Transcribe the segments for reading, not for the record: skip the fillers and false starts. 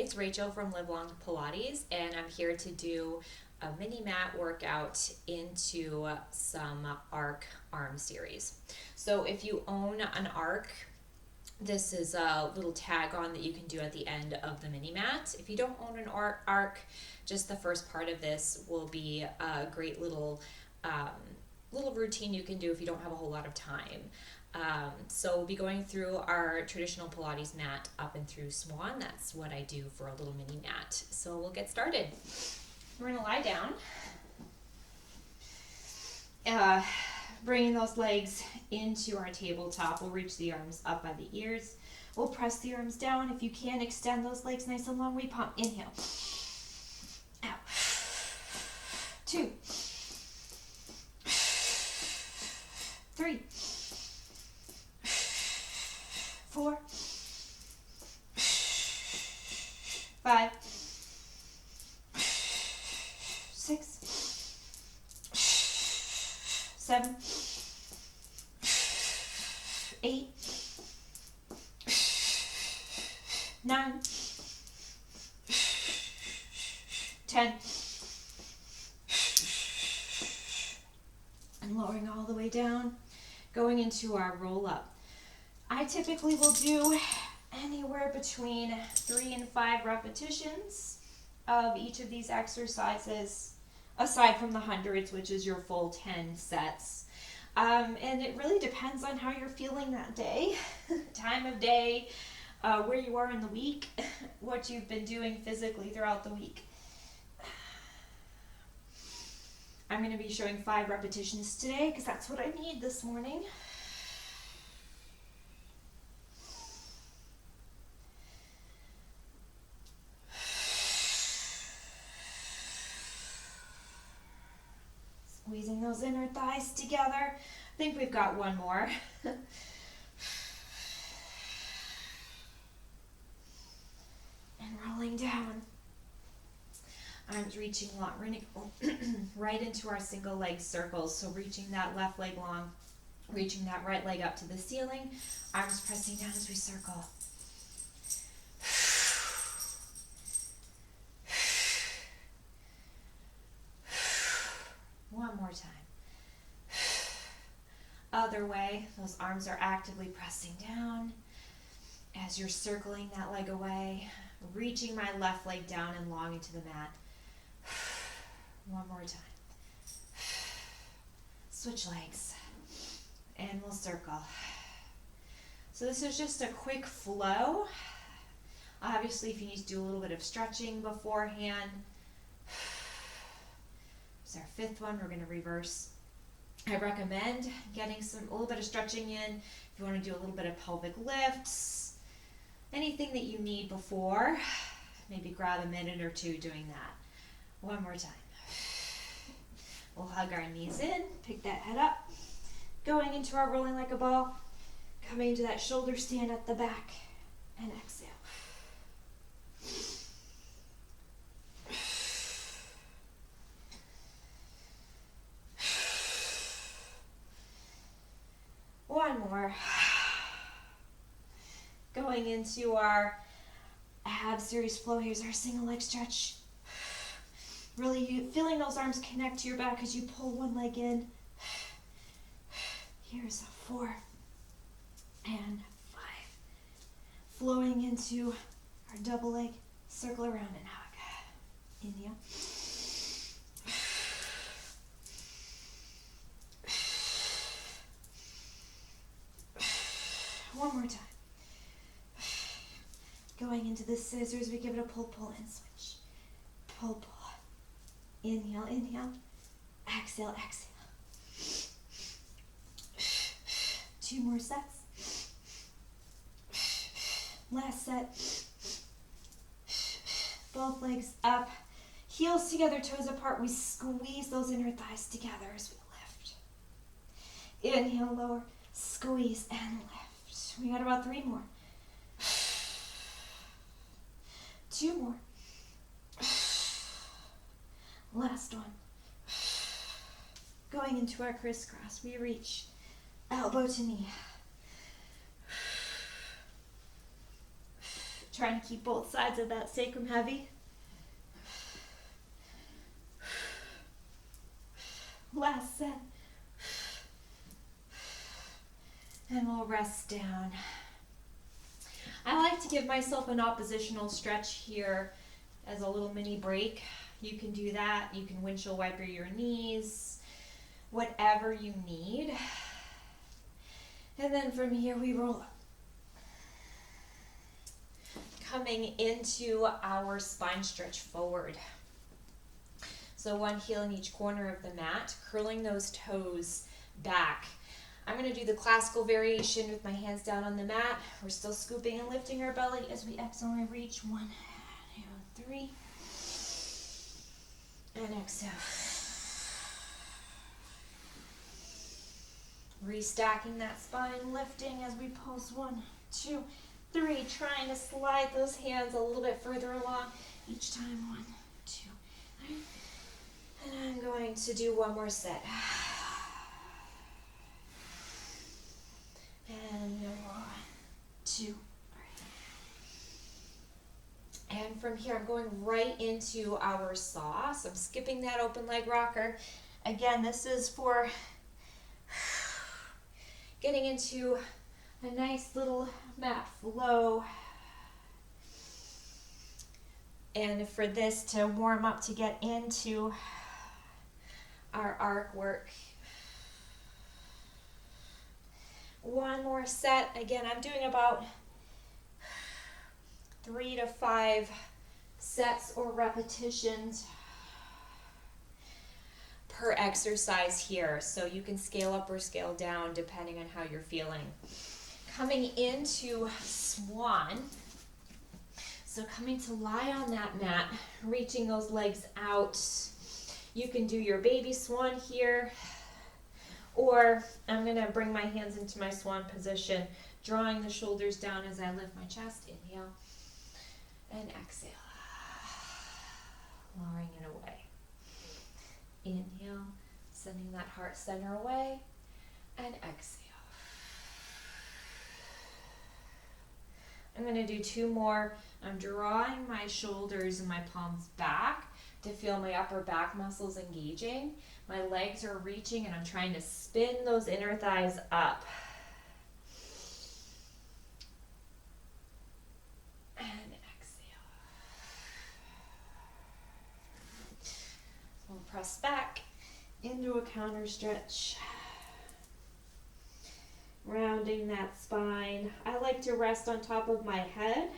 it's Rachel from Live Long Pilates, and I'm here to do a mini mat workout into some arc arm series. So if you own an arc, this is a little tag on that you can do at the end of the mini mat. If you don't own an arc, just the first part of this will be a great little routine you can do if you don't have a whole lot of time. So we'll be going through our traditional Pilates mat up and through Swan. That's what I do for a little mini mat. So we'll get started. We're gonna lie down. Bringing those legs into our tabletop. We'll reach the arms up by the ears. We'll press the arms down. If you can, extend those legs nice and long. We pump. Inhale. Out. 2. 3. 4. 5. 6. 7. 8. 9. 10. And lowering all the way down, going into our roll up. I typically will do anywhere between 3 and 5 repetitions of each of these exercises, aside from the hundreds, which is your full 10 sets. And it really depends on how you're feeling that day, time of day, where you are in the week, what you've been doing physically throughout the week. I'm going to be showing 5 repetitions today because that's what I need this morning. Squeezing those inner thighs together. I think we've got one more. And rolling down. Arms reaching long. We're going to go right into our single leg circles. So reaching that left leg long, reaching that right leg up to the ceiling. Arms pressing down as we circle. One more time. Other way, those arms are actively pressing down as you're circling that leg away, reaching my left leg down and long into the mat. One more time. Switch legs and we'll circle. So this is just a quick flow. Obviously, if you need to do a little bit of stretching beforehand. It's our 5th one. We're going to reverse. I recommend getting a little bit of stretching in. If you want to do a little bit of pelvic lifts, anything that you need before, maybe grab a minute or 2 doing that. One more time. We'll hug our knees in, pick that head up, going into our rolling like a ball, coming into that shoulder stand at the back, and exhale. One more. Going into our ab series flow. Here's our single leg stretch. Really feeling those arms connect to your back as you pull one leg in. Here's a 4 and 5. Flowing into our double leg. Circle around and hug. Inhale. One more time. Going into the scissors, we give it a pull, pull, and switch. Pull, pull. Inhale, inhale. Exhale, exhale. 2 more sets. Last set. Both legs up. Heels together, toes apart. We squeeze those inner thighs together as we lift. Inhale, lower. Squeeze and lift. We got about 3 more. 2 more. Last one. Going into our crisscross, we reach elbow to knee. Trying to keep both sides of that sacrum heavy. Last set. And we'll rest down. I like to give myself an oppositional stretch here as a little mini break. You can do that. You can windshield wiper your knees, whatever you need. And then from here we roll up. Coming into our spine stretch forward. So one heel in each corner of the mat, curling those toes back. I'm going to do the classical variation with my hands down on the mat. We're still scooping and lifting our belly as we exhale and reach. 1, 2, 3. And exhale. Restacking that spine, lifting as we pulse. 1, 2, 3. Trying to slide those hands a little bit further along each time. 1, 2, 3. And I'm going to do one more set. And 1, 2, 3. And from here, I'm going right into our saw. So I'm skipping that open leg rocker. Again, this is for getting into a nice little mat flow. And for this to warm up to get into our arc work. One more set. Again, I'm doing about 3 to 5 sets or repetitions per exercise here. So you can scale up or scale down depending on how you're feeling. Coming into swan. So coming to lie on that mat, reaching those legs out. You can do your baby swan here, or I'm going to bring my hands into my swan position, drawing the shoulders down as I lift my chest. Inhale and exhale, lowering it away. Inhale, sending that heart center away, and exhale. I'm going to do 2 more. I'm drawing my shoulders and my palms back to feel my upper back muscles engaging. My legs are reaching and I'm trying to spin those inner thighs up. And exhale. We'll press back into a counter stretch. Rounding that spine. I like to rest on top of my head.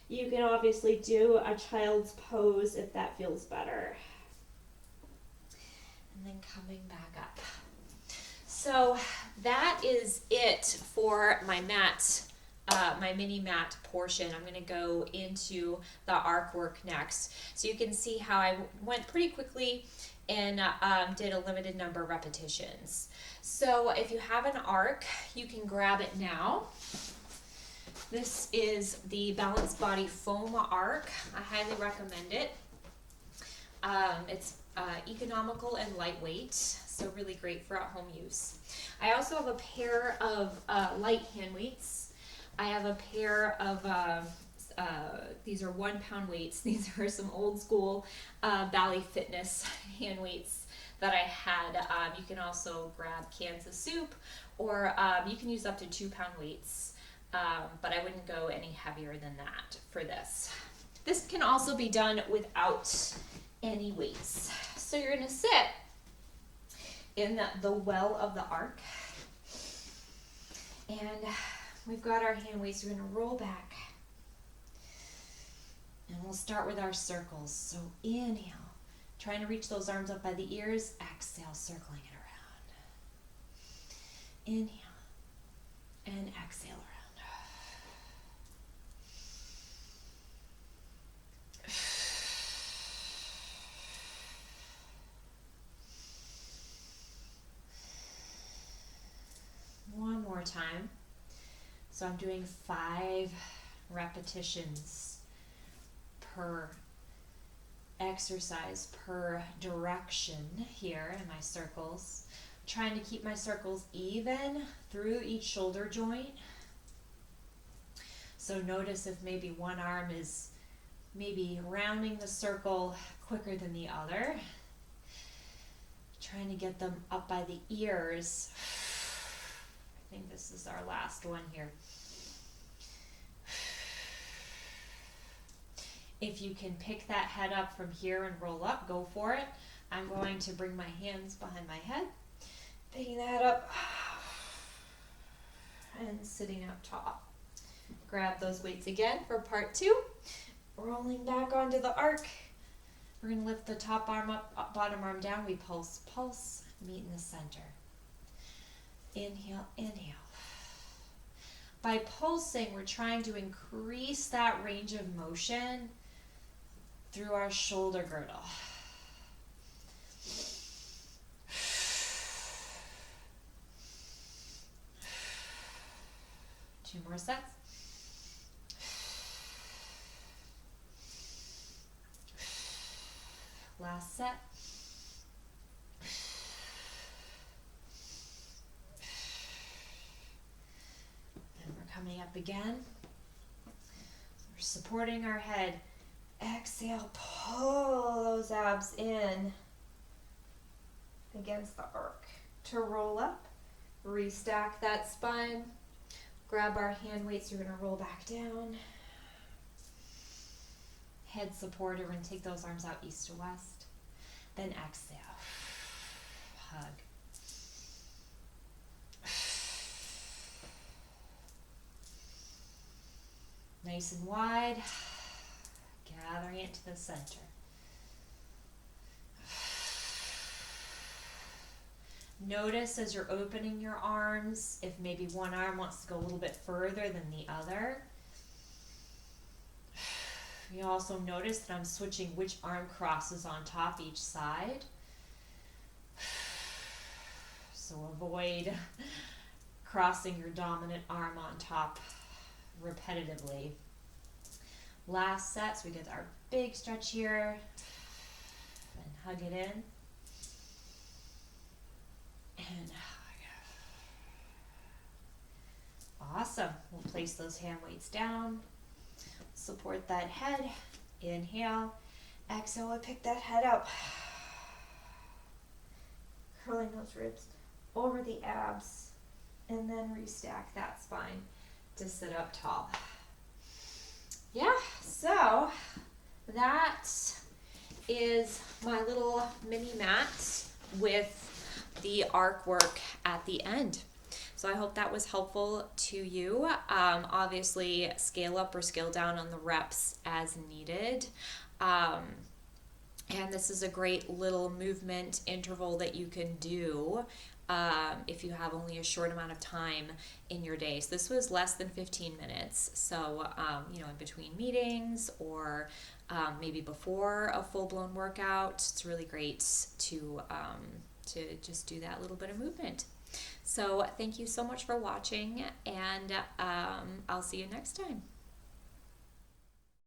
You can obviously do a child's pose if that feels better. And then coming back up. So that is it for my mat, my mini mat portion. I'm going to go into the arc work next. So you can see how I went pretty quickly and did a limited number of repetitions. So if you have an arc, you can grab it now. This is the Balanced Body Foam Arc. I highly recommend it. It's economical and lightweight, so really great for at-home use. I also have a pair of light hand weights. I have a pair of, these are 1 pound weights. These are some old school Bally Fitness hand weights that I had. You can also grab cans of soup, or you can use up to 2 pound weights. But I wouldn't go any heavier than that for this. This can also be done without any weights. So you're going to sit in the well of the arc. And we've got our hand weights. We're going to roll back. And we'll start with our circles. So inhale, trying to reach those arms up by the ears. Exhale, circling it around. Inhale and exhale around. One more time. So I'm doing 5 repetitions per exercise, per direction here in my circles. Trying to keep my circles even through each shoulder joint. So notice if maybe one arm is maybe rounding the circle quicker than the other. Trying to get them up by the ears. I think this is our last one here. If you can pick that head up from here and roll up, go for it. I'm going to bring my hands behind my head, picking the head up and sitting up tall. Grab those weights again for part 2. Rolling back onto the arc. We're going to lift the top arm up, bottom arm down. We pulse, pulse, meet in the center. Inhale, inhale. By pulsing, we're trying to increase that range of motion through our shoulder girdle. Two more sets. Last set. And we're coming up again. We're supporting our head. Exhale, pull those abs in against the arc to roll up. Restack that spine. Grab our hand weights. You're going to roll back down. Head support. We're going to take those arms out east to west. Then exhale. Hug. Nice and wide. Gathering it to the center. Notice as you're opening your arms, if maybe one arm wants to go a little bit further than the other. You also notice that I'm switching which arm crosses on top each side. So avoid crossing your dominant arm on top repetitively. Last set, so we get our big stretch here. And hug it in. And awesome. We'll place those hand weights down. Support that head. Inhale. Exhale, we'll pick that head up. Curling those ribs over the abs. And then restack that spine to sit up tall. Yeah, so that is my little mini mat with the arc work at the end. So I hope that was helpful to you. Obviously, scale up or scale down on the reps as needed. And this is a great little movement interval that you can do if you have only a short amount of time in your day. So this was less than 15 minutes. So, in between meetings or maybe before a full-blown workout, it's really great to just do that little bit of movement. So thank you so much for watching, and I'll see you next time.